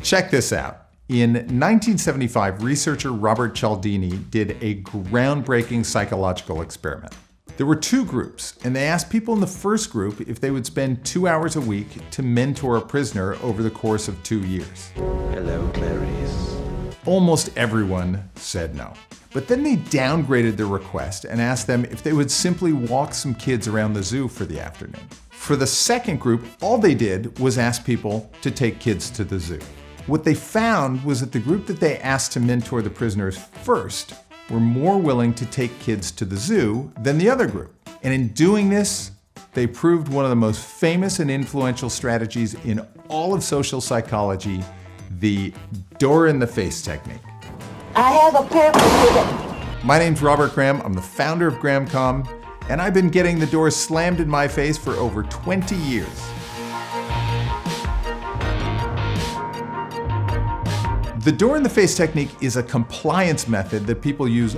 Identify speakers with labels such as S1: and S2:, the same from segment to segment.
S1: Check this out. In 1975, researcher Robert Cialdini did a groundbreaking psychological experiment. There were two groups, and they asked people in the first group if they would spend 2 hours a week to mentor a prisoner over the course of 2 years.
S2: Hello, Clarice.
S1: Almost everyone said no. But then they downgraded their request and asked them if they would simply walk some kids around the zoo for the afternoon. For the second group, all they did was ask people to take kids to the zoo. What they found was that the group that they asked to mentor the prisoners first were more willing to take kids to the zoo than the other group. And in doing this, they proved one of the most famous and influential strategies in all of social psychology, the door-in-the-face technique.
S3: I have a purpose with it.
S1: My name's Robert Graham. I'm the founder of GrahamComm, and I've been getting the door slammed in my face for over 20 years. The door-in-the-face technique is a compliance method that people use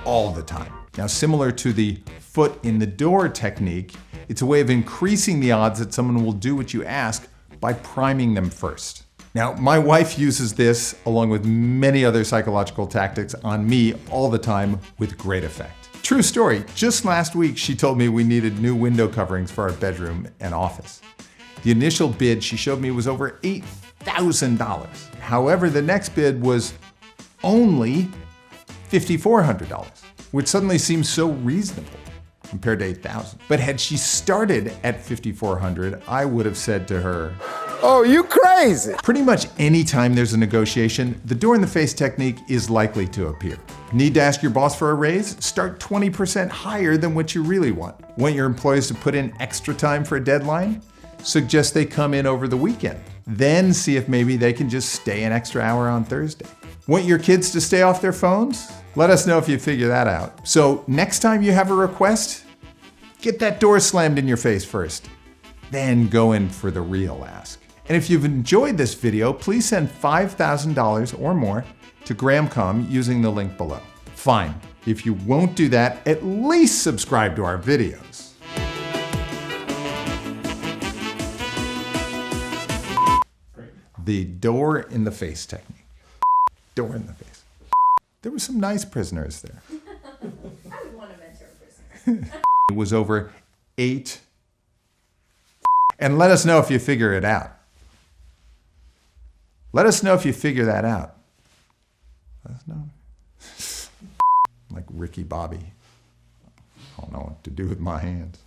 S1: all the time. Now, similar to the foot-in-the-door technique, it's a way of increasing the odds that someone will do what you ask by priming them first. Now, my wife uses this, along with many other psychological tactics, on me all the time with great effect. True story, just last week she told me we needed new window coverings for our bedroom and office. The initial bid she showed me was over $8,000. However, the next bid was only $5,400, which suddenly seems so reasonable compared to $8,000. But had she started at $5,400, I would have said to her,
S4: "Oh, you crazy!"
S1: Pretty much any time there's a negotiation, the door-in-the-face technique is likely to appear. Need to ask your boss for a raise? Start 20% higher than what you really want. Want your employees to put in extra time for a deadline? Suggest they come in over the weekend. Then see if maybe they can just stay an extra hour on Thursday. Want your kids to stay off their phones? Let us know if you figure that out. So next time you have a request, get that door slammed in your face first. Then go in for the real ask. And if you've enjoyed this video, please send $5,000 or more to GrahamComm using the link below. Fine, if you won't do that, at least subscribe to our videos. The door-in-the-face technique. Door in the face. There were some nice prisoners there.
S5: I would want to mentor a prisoner.
S1: It was over 8. And let us know if you figure it out. Let us know if you figure that out. Let us know. Like Ricky Bobby. I don't know what to do with my hands.